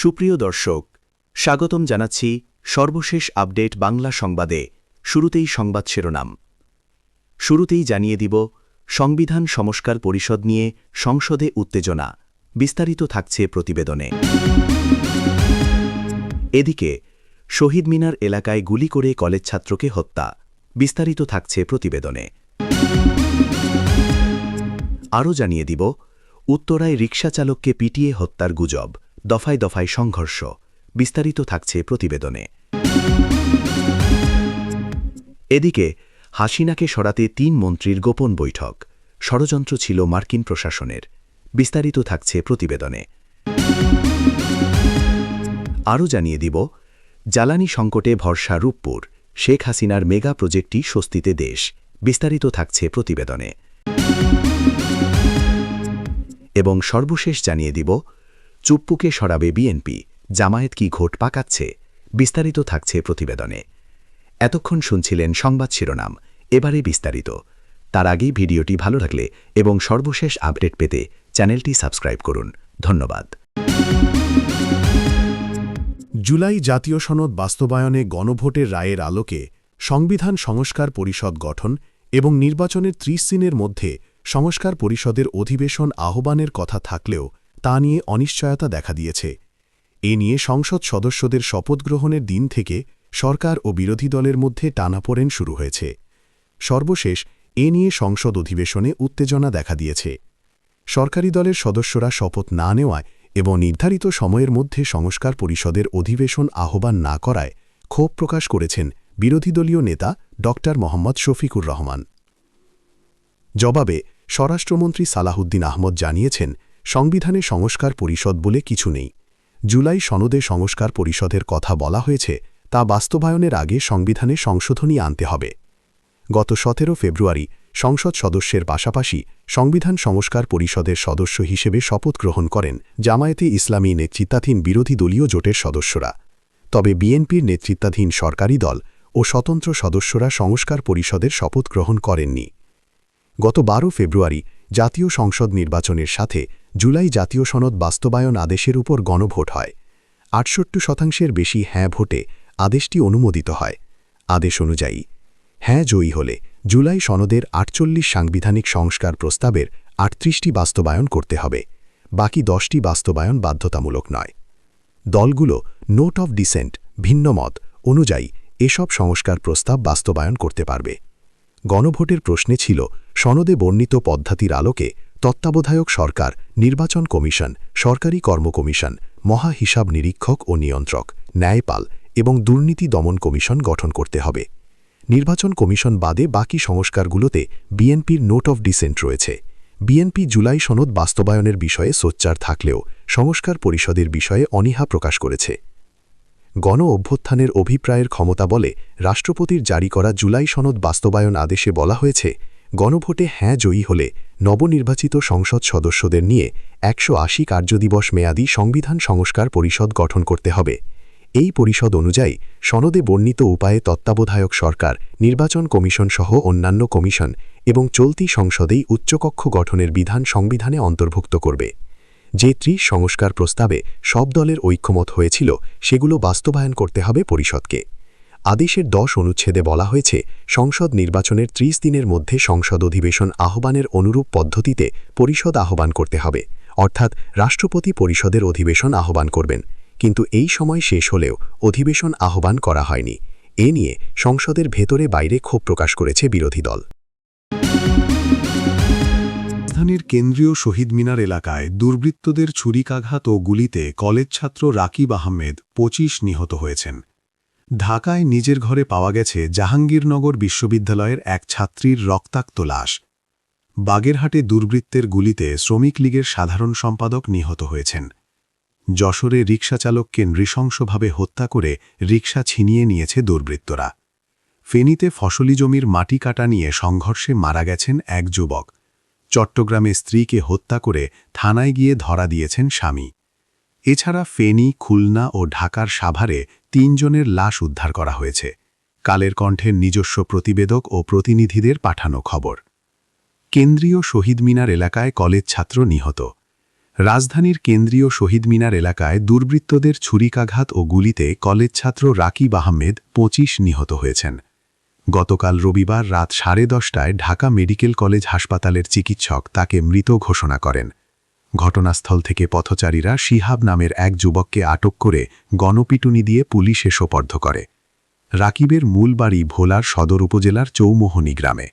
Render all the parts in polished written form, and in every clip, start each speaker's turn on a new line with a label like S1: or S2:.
S1: সুপ্রিয় দর্শক, স্বাগতম জানাচ্ছি সর্বশেষ আপডেট বাংলা সংবাদে। শুরুতেই সংবাদ শিরোনাম। শুরুতেই জানিয়ে দিব, সংবিধান সংস্কার পরিষদ নিয়ে সংসদে উত্তেজনা। বিস্তারিত থাকছে প্রতিবেদনে। এদিকে শহীদ মিনার এলাকায় গুলি করে কলেজ ছাত্রকে হত্যা। বিস্তারিত থাকছে প্রতিবেদনে। আরও জানিয়ে দিব, উত্তরায় রিকশা চালককে পিটিয়ে হত্যার গুজব, দফায় দফায় সংঘর্ষ। বিস্তারিত থাকছে প্রতিবেদনে। এদিকে হাসিনাকে সরাতে ৩ মন্ত্রীর গোপন বৈঠক, ষড়যন্ত্র ছিল মার্কিন প্রশাসনের। বিস্তারিত থাকছে প্রতিবেদনে। আরও জানিয়ে দিব, জ্বালানি সংকটে ভরসা রূপপুর, শেখ হাসিনার মেগা প্রজেক্টটি স্বস্তিতে দেশ। বিস্তারিত থাকছে প্রতিবেদনে। এবং সর্বশেষ জানিয়ে দিব, চুপ্পুকে সরাবে বিএনপি, জামায়াত কি ঘোট পাকাচ্ছে। বিস্তারিত থাকছে প্রতিবেদনে। এতক্ষণ শুনছিলেন সংবাদ শিরোনাম, এবারে বিস্তারিত। তার আগেই ভিডিওটি ভালো লাগলে এবং সর্বশেষ আপডেট পেতে চ্যানেলটি সাবস্ক্রাইব করুন। ধন্যবাদ।
S2: জুলাই জাতীয় সনদ বাস্তবায়নে গণভোটের রায়ের আলোকে সংবিধান সংস্কার পরিষদ গঠন এবং নির্বাচনের ৩০ দিনের মধ্যে সংস্কার পরিষদের অধিবেশন আহ্বানের কথা থাকলেও তা নিয়ে অনিশ্চয়তা দেখা দিয়েছে। এ নিয়ে সংসদ সদস্যদের শপথ গ্রহণের দিন থেকে সরকার ও বিরোধী দলের মধ্যে টানাপোড়েন শুরু হয়েছে। সর্বশেষ এ নিয়ে সংসদ অধিবেশনে উত্তেজনা দেখা দিয়েছে। সরকারি দলের সদস্যরা শপথ না নেওয়ায় এবং নির্ধারিত সময়ের মধ্যে সংস্কার পরিষদের অধিবেশন আহ্বান না করায় ক্ষোভ প্রকাশ করেছেন বিরোধী দলীয় নেতা ড. মোহাম্মদ শফিকুর রহমান। জবাবে স্বরাষ্ট্রমন্ত্রী সালাহউদ্দিন আহমদ জানিয়েছেন, সংবিধানে সংস্কার পরিষদ বলে কিছু নেই। জুলাই সনদে সংস্কার পরিষদের কথা বলা হয়েছে, তা বাস্তবায়নের আগে সংবিধানে সংশোধনী আনতে হবে। গত ১৭ ফেব্রুয়ারি সংসদ সদস্যের পাশাপাশি সংবিধান সংস্কার পরিষদের সদস্য হিসেবে শপথ গ্রহণ করেন জামায়াতে ইসলামী নেতৃত্বাধীন বিরোধী দলীয় জোটের সদস্যরা। তবে বিএনপির নেতৃত্বাধীন সরকারি দল ও স্বতন্ত্র সদস্যরা সংস্কার পরিষদের শপথ গ্রহণ করেননি। গত ১২ ফেব্রুয়ারি জাতীয় সংসদ নির্বাচনের সাথে জুলাই জাতীয় সনদ বাস্তবায়ন আদেশের উপর গণভোট হয়। ৬৮% বেশি হ্যাঁ ভোটে আদেশটি অনুমোদিত হয়। আদেশ অনুযায়ী হ্যাঁ জয়ী হলে জুলাই সনদের ৪৮ সাংবিধানিক সংস্কার প্রস্তাবের ৩৮টি বাস্তবায়ন করতে হবে, বাকি 10টি বাস্তবায়ন বাধ্যতামূলক নয়। দলগুলো নোট অফ ডিসেন্ট ভিন্নমত অনুযায়ী এসব সংস্কার প্রস্তাব বাস্তবায়ন করতে পারবে। গণভোটের প্রশ্নে ছিল, সনদে বর্ণিত পদ্ধতির আলোকে তত্ত্বাবধায়ক সরকার, নির্বাচন কমিশন, সরকারি কর্ম কমিশন, মহা হিসাব নিরীক্ষক ও নিয়ন্ত্রক, ন্যায়পাল এবং দুর্নীতি দমন কমিশন গঠন করতে হবে। নির্বাচন কমিশন বাদে বাকি সংস্কারগুলোতে বিএনপির নোট অফ ডিসেন্ট রয়েছে। বিএনপি জুলাই সনদ বাস্তবায়নের বিষয়ে সোচ্চার থাকলেও সংস্কার পরিষদের বিষয়ে অনীহা প্রকাশ করেছে। গণ অভ্যুত্থানের অভিপ্রায়ের ক্ষমতা বলে রাষ্ট্রপতির জারি করা জুলাই সনদ বাস্তবায়ন আদেশে বলা হয়েছে, গণভোটে হ্যাঁ জয়ী হলে নবনির্বাচিত সংসদ সদস্যদের নিয়ে ১৮০ কার্যদিবস মেয়াদী সংবিধান সংস্কার পরিষদ গঠন করতে হবে। এই পরিষদ অনুযায়ী সনদে বর্ণিত উপায়ে তত্ত্বাবধায়ক সরকার, নির্বাচন কমিশন সহ অন্যান্য কমিশন এবং চলতি সংসদেই উচ্চকক্ষ গঠনের বিধান সংবিধানে অন্তর্ভুক্ত করবে। যে ৩০ সংস্কার প্রস্তাবে সব দলের ঐক্যমত হয়েছিল, সেগুলো বাস্তবায়ন করতে হবে পরিষদকে। আদেশের ১০ অনুচ্ছেদে বলা হয়েছে, সংসদ নির্বাচনের ৩০ দিনের মধ্যে সংসদ অধিবেশন আহ্বানের অনুরূপ পদ্ধতিতে পরিষদ আহ্বান করতে হবে, অর্থাৎ রাষ্ট্রপতি পরিষদের অধিবেশন আহ্বান করবেন। কিন্তু এই সময় শেষ হলেও অধিবেশন আহ্বান করা হয়নি। এ নিয়ে সংসদের ভেতরে বাইরে ক্ষোভ প্রকাশ করেছে বিরোধী দল। রাজধানীর কেন্দ্রীয় শহীদ মিনার এলাকায় দুর্বৃত্তদের ছুরিকাঘাত ও গুলিতে কলেজ ছাত্র রাকিব আহমেদ ২৫ নিহত হয়েছেন। ঢাকায় নিজের ঘরে পাওয়া গেছে জাহাঙ্গীরনগর বিশ্ববিদ্যালয়ের এক ছাত্রীর রক্তাক্ত লাশ। বাগেরহাটে দুর্বৃত্তের গুলিতে শ্রমিক লীগের সাধারণ সম্পাদক নিহত হয়েছেন। যশোরে রিকশাচালককে নৃশংসভাবে হত্যা করে রিকশা ছিনিয়ে নিয়েছে দুর্বৃত্তরা। ফেনীতে ফসলি জমির মাটি কাটা নিয়ে সংঘর্ষে মারা গেছেন এক যুবক। চট্টগ্রামে স্ত্রীকে হত্যা করে থানায় গিয়ে ধরা দিয়েছেন স্বামী। এছাড়া ফেনী, খুলনা ও ঢাকার সাভারে ৩ জনের লাশ উদ্ধার করা হয়েছে। কালের কণ্ঠের নিজস্ব প্রতিবেদক ও প্রতিনিধিদের পাঠানো খবর। কেন্দ্রীয় শহীদ মিনার এলাকায় কলেজ ছাত্র নিহত। রাজধানীর কেন্দ্রীয় শহীদ মিনার এলাকায় দুর্বৃত্তদের ছুরিকাঘাত ও গুলিতে কলেজ ছাত্র রাকিব আহমেদ ২৫ নিহত হয়েছেন। গতকাল রবিবার রাত 10:30টায় ঢাকা মেডিকেল কলেজ হাসপাতালের চিকিৎসক তাকে মৃত ঘোষণা করেন। ঘটনাস্থল থেকে পথচারীরা শিহাব নামের এক যুবককে আটক করে গণপিটুনি দিয়ে পুলিশে সোপর্দ করে। রাকিবের মূল বাড়ি ভোলার সদর উপজেলার চৌমোহনী গ্রামে।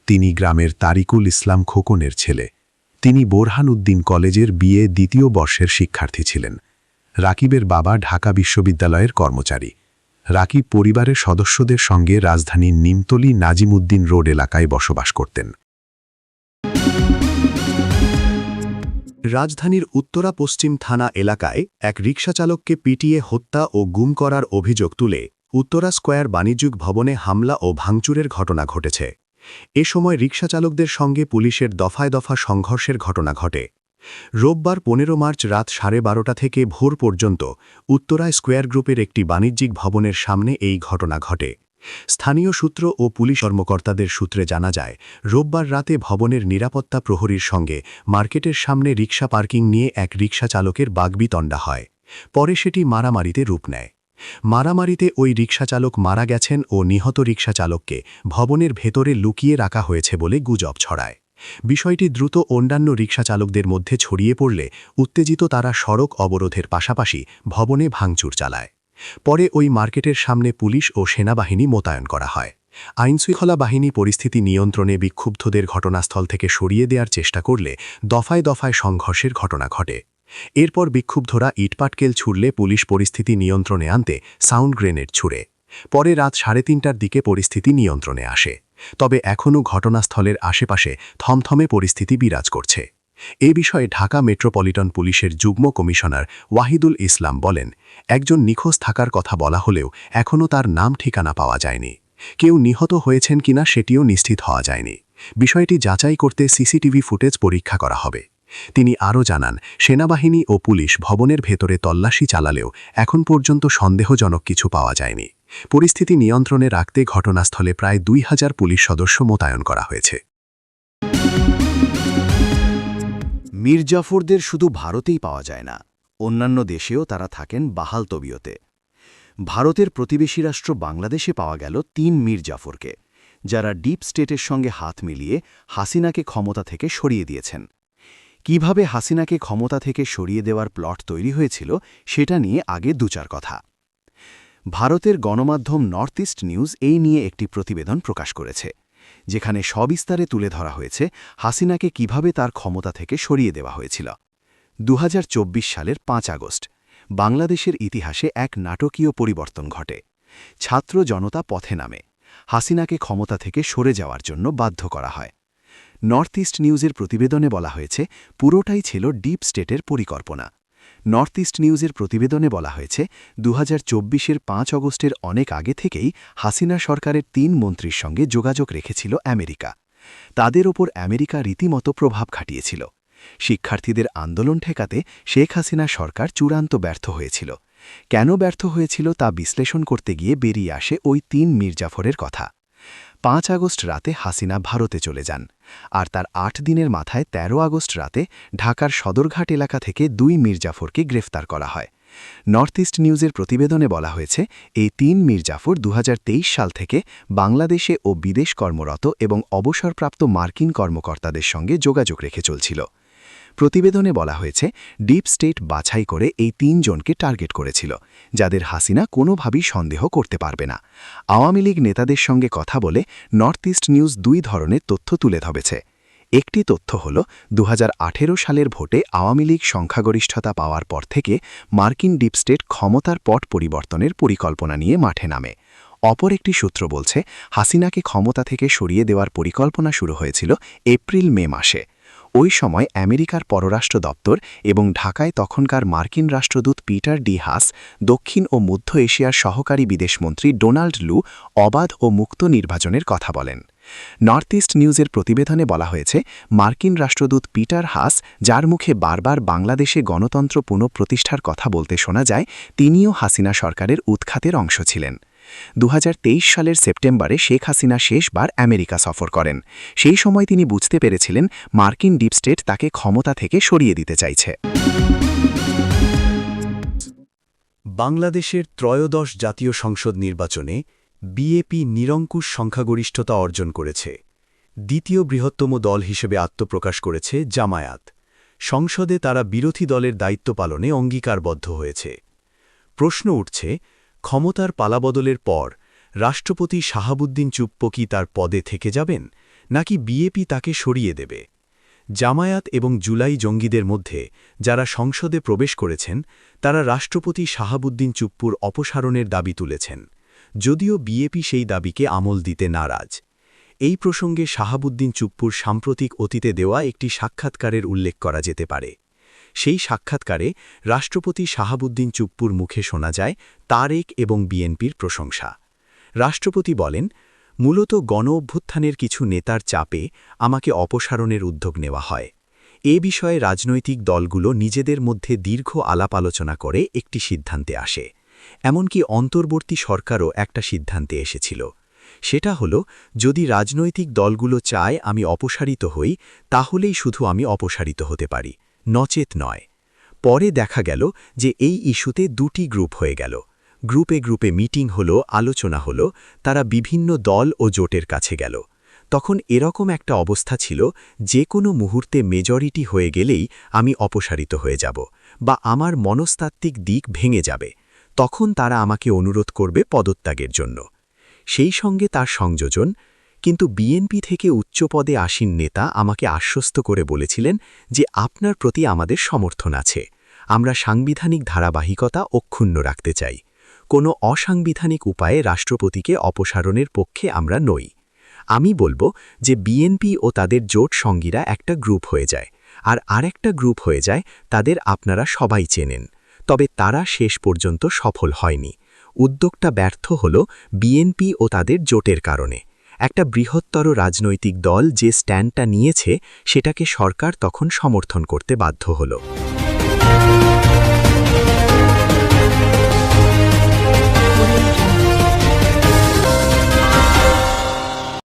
S2: তিনি গ্রামের তারিকুল ইসলাম খোকনের ছেলে। তিনি বোরহান উদ্দিন কলেজের বিএ দ্বিতীয় বর্ষের শিক্ষার্থী ছিলেন। রাকিবের বাবা ঢাকা বিশ্ববিদ্যালয়ের কর্মচারী। রাকিব পরিবারের সদস্যদের সঙ্গে রাজধানীর নিমতলী নাজিমউদ্দিন রোড এলাকায় বসবাস করতেন। রাজধানীর উত্তরা পশ্চিম থানা এলাকায় এক রিকশাচালককে পিটিয়ে হত্যা ও গুম করার অভিযোগ তুলে উত্তরা স্কয়ার বাণিজ্যিক ভবনে হামলা ও ভাঙচুরের ঘটনা ঘটেছে। এ সময় রিকশাচালকদের সঙ্গে পুলিশের দফায় দফা সংঘর্ষের ঘটনা ঘটে। রোববার ১৫ মার্চ রাত 12:30 থেকে ভোর পর্যন্ত উত্তরায় স্কয়ার গ্রুপের একটি বাণিজ্যিক ভবনের সামনে এই ঘটনা ঘটে। স্থানীয় সূত্র ও পুলিশ কর্মকর্তাদের সূত্রে জানা যায়, রোববার রাতে ভবনের নিরাপত্তা প্রহরীর সঙ্গে মার্কেটের সামনে রিকশা পার্কিং নিয়ে এক রিকশা চালকের বাগবিতণ্ডা হয়। পরে সেটি মারামারিতে রূপ নেয়। মারামারিতে ওই রিকশাচালক মারা গেছেন ও নিহত রিকশাচালককে ভবনের ভেতরে লুকিয়ে রাখা হয়েছে বলে গুজব ছড়ায়। বিষয়টি দ্রুত অন্যান্য রিকশাচালকদের মধ্যে ছড়িয়ে পড়লে উত্তেজিত তারা সড়ক অবরোধের পাশাপাশি ভবনে ভাঙচুর চালায়। পরে ওই মার্কেটের সামনে পুলিশ ও সেনাবাহিনী মোতায়েন করা হয়। আইনশৃঙ্খলা বাহিনী পরিস্থিতি নিয়ন্ত্রণে বিক্ষুব্ধদের ঘটনাস্থল থেকে সরিয়ে দেওয়ার চেষ্টা করলে দফায় দফায় সংঘর্ষের ঘটনা ঘটে। এরপর বিক্ষুব্ধরা ইটপাটকেল ছুড়লে পুলিশ পরিস্থিতি নিয়ন্ত্রণে আনতে সাউন্ড গ্রেনেড ছুড়ে। পরে রাত 3:30টার দিকে পরিস্থিতি নিয়ন্ত্রণে আসে। তবে এখনও ঘটনাস্থলের আশেপাশে থমথমে পরিস্থিতি বিরাজ করছে। এ বিষয়ে ঢাকা মেট্রোপলিটন পুলিশের যুগ্ম কমিশনার ওয়াহিদুল ইসলাম বলেন, একজন নিখোঁজ থাকার কথা বলা হলেও এখনও তার নাম ঠিকানা পাওয়া যায়নি। কেউ নিহত হয়েছেন কিনা সেটিও নিশ্চিত হওয়া যায়নি। বিষয়টি যাচাই করতে সিসিটিভি ফুটেজ পরীক্ষা করা হবে। তিনি আরও জানান, সেনাবাহিনী ও পুলিশ ভবনের ভেতরে তল্লাশি চালালেও এখন পর্যন্ত সন্দেহজনক কিছু পাওয়া যায়নি। পরিস্থিতি নিয়ন্ত্রণে রাখতে ঘটনাস্থলে প্রায় ২,০০০ পুলিশ সদস্য মোতায়েন করা হয়েছে।
S3: মীর জাফরদের শুধু ভারতেই পাওয়া যায় না, অন্যান্য দেশেও তারা থাকেন বাহাল তবিয়তে। ভারতের প্রতিবেশী রাষ্ট্র বাংলাদেশে পাওয়া গেল ৩ মীর জাফরকে, যারা ডিপ স্টেটের সঙ্গে হাত মিলিয়ে হাসিনাকে ক্ষমতা থেকে সরিয়ে দিয়েছেন। কিভাবে হাসিনাকে ক্ষমতা থেকে সরিয়ে দেওয়ার প্লট তৈরি হয়েছিল সেটা নিয়ে আগে দুচার কথা। ভারতের গণমাধ্যম নর্থ ইস্ট নিউজ এই নিয়ে একটি প্রতিবেদন প্রকাশ করেছে, যেখানে সবিস্তারে তুলে ধরা হয়েছে হাসিনাকে কিভাবে তার ক্ষমতা থেকে সরিয়ে দেওয়া হয়েছিল। ২০২৪ সালের ৫ আগস্ট বাংলাদেশের ইতিহাসে এক নাটকীয় পরিবর্তন ঘটে। ছাত্র জনতা পথে নামে, হাসিনাকে ক্ষমতা থেকে সরে যাওয়ার জন্য বাধ্য করা হয়। নর্থ ইস্ট নিউজের প্রতিবেদনে বলা হয়েছে, পুরোটাই ছিল ডিপ স্টেটের পরিকল্পনা। নর্থ ইস্ট নিউজের প্রতিবেদনে বলা হয়েছে, ২০২৪-এর ৫ আগস্টের অনেক আগে থেকেই হাসিনা সরকারের ৩ মন্ত্রীর সঙ্গে যোগাযোগ রেখেছিল আমেরিকা। তাদের ওপর আমেরিকা রীতিমতো প্রভাব খাটিয়েছিল। শিক্ষার্থীদের আন্দোলন ঠেকাতে শেখ হাসিনা সরকার চূড়ান্ত ব্যর্থ হয়েছিল। কেন ব্যর্থ হয়েছিল তা বিশ্লেষণ করতে গিয়ে বেরিয়ে আসে ওই ৩ মীর জাফরের কথা। ৫ আগস্ট রাতে হাসিনা ভারতে চলে যান, আর তার ৮ দিনের মাথায় ১৩ আগস্ট রাতে ঢাকার সদরঘাট এলাকা থেকে ২ মীর জাফরকে গ্রেফতার করা হয়। নর্থ ইস্ট নিউজের প্রতিবেদনে বলা হয়েছে, এই ৩ মীর জাফর ২০২৩ সাল থেকে বাংলাদেশে ও বিদেশ কর্মরত এবং অবসরপ্রাপ্ত মার্কিন কর্মকর্তাদের সঙ্গে যোগাযোগ রেখে চলছিল। প্রতিবেদনে বলা হয়েছে, ডিপ স্টেট বাছাই করে এই ৩ জনকে টার্গেট করেছিল, যাদের হাসিনা কোনোভাবেই সন্দেহ করতে পারবে না। আওয়ামী লীগ নেতাদের সঙ্গে কথা বলে নর্থ ইস্ট নিউজ ২ ধরনের তথ্য তুলে ধরেছে। একটি তথ্য হল, ২০১৮ সালের ভোটে আওয়ামী লীগ সংখ্যাগরিষ্ঠতা পাওয়ার পর থেকে মার্কিন ডিপ স্টেট ক্ষমতার পট পরিবর্তনের পরিকল্পনা নিয়ে মাঠে নামে। অপর একটি সূত্র বলছে, হাসিনাকে ক্ষমতা থেকে সরিয়ে দেওয়ার পরিকল্পনা শুরু হয়েছিল এপ্রিল-মে মাসে। ওই সময় আমেরিকার পররাষ্ট্র দপ্তর এবং ঢাকায় তখনকার মার্কিন রাষ্ট্রদূত পিটার ডি হাস দক্ষিণ ও মধ্য এশিয়ার সহকারী বিদেশমন্ত্রী ডোনাল্ড লু অবাধ ও মুক্ত নির্বাচনের কথা বলেন। নর্থ ইস্ট নিউজের প্রতিবেদনে বলা হয়েছে, মার্কিন রাষ্ট্রদূত পিটার হাস, যার মুখে বারবার বাংলাদেশে গণতন্ত্র পুনঃপ্রতিষ্ঠার কথা বলতে শোনা যায়, তিনিও হাসিনা সরকারের উৎখাতের অংশ ছিলেন।
S4: 2023 সালের সেপ্টেম্বরে শেখ হাসিনা শেষবার আমেরিকা সফর করেন। সেই সময় তিনি বুঝতে পেরেছিলেন মার্কিন ডিপ স্টেট তাকে ক্ষমতা থেকে সরিয়ে দিতে চাইছে।
S2: বাংলাদেশের ত্রয়োদশ জাতীয় সংসদ নির্বাচনে বিএপি নিরঙ্কুশ সংখ্যাগরিষ্ঠতা অর্জন করেছে। দ্বিতীয় বৃহত্তম দল হিসেবে আত্মপ্রকাশ করেছে জামায়াত। সংসদে তারা বিরোধী দলের দায়িত্ব পালনে অঙ্গীকারবদ্ধ হয়েছে। প্রশ্ন উঠছে, ক্ষমতার পালাবদলের পর রাষ্ট্রপতি শাহাবুদ্দিন চুপ্পু কি তার পদে থেকে যাবেন, নাকি বিএপি তাকে সরিয়ে দেবে? জামায়াত এবং জুলাই জঙ্গিদের মধ্যে যারা সংসদে প্রবেশ করেছেন তারা রাষ্ট্রপতি শাহাবুদ্দিন চুপ্পুর অপসারণের দাবি তুলেছেন, যদিও বিএপি সেই দাবিকে আমল দিতে নারাজ। এই প্রসঙ্গে শাহাবুদ্দিন চুপ্পুর সাম্প্রতিক অতীতে দেওয়া একটি সাক্ষাৎকারের উল্লেখ করা যেতে পারে। সেই সাক্ষাৎকারে রাষ্ট্রপতি শাহাবুদ্দিন চুপ্পুর মুখে শোনা যায় তারেক এবং বিএনপির প্রশংসা। রাষ্ট্রপতি বলেন, মূলত গণ-অভ্যুত্থানের কিছু নেতার চাপে আমাকে অপসারণের উদ্যোগ নেওয়া হয়। এ বিষয়ে রাজনৈতিক দলগুলো নিজেদের মধ্যে দীর্ঘ আলাপ আলোচনা করে একটি সিদ্ধান্তে আসে। এমনকি অন্তর্বর্তী সরকারও একটা সিদ্ধান্তে এসেছিল। সেটা হলো, যদি রাজনৈতিক দলগুলো চায় আমি অপসারিত হই, তাহলেই শুধু আমি অপসারিত হতে পারি, নচেত নয়। পরে দেখা গেল যে এই ইস্যুতে দুটি গ্রুপ হয়ে গেল। গ্রুপে গ্রুপে মিটিং হলো, আলোচনা হলো, তারা বিভিন্ন দল ও জোটের কাছে গেল। তখন এরকম একটা অবস্থা ছিল, যে কোনো মুহূর্তে মেজরিটি হয়ে গেলেই আমি অপসারিত হয়ে যাব বা আমার মনস্তাত্ত্বিক দিক ভেঙে যাবে। তখন তারা আমাকে অনুরোধ করবে পদত্যাগের জন্য। সেই সঙ্গে তার সংযোজন, কিন্তু বিএনপি থেকে উচ্চপদে আসীন নেতা আমাকে আশ্বস্ত করে বলেছিলেন যে আপনার প্রতি আমাদের সমর্থন আছে, আমরা সাংবিধানিক ধারাবাহিকতা অক্ষুণ্ণ রাখতে চাই, কোনো অসাংবিধানিক উপায়ে রাষ্ট্রপতিকে অপসারণের পক্ষে আমরা নই। আমি বলবো যে বিএনপি ও তাদের জোট সঙ্গীরা একটা গ্রুপ হয়ে যায়, আর আরেকটা গ্রুপ হয়ে যায় তাদের আপনারা সবাই চেনেন, তবে তারা শেষ পর্যন্ত সফল হয়নি। উদ্যোগটা ব্যর্থ হল বিএনপি ও তাদের জোটের কারণে। একটা বৃহত্তর রাজনৈতিক দল যে স্ট্যান্ডটা নিয়েছে সেটাকে সরকার তখন সমর্থন করতে বাধ্য হল।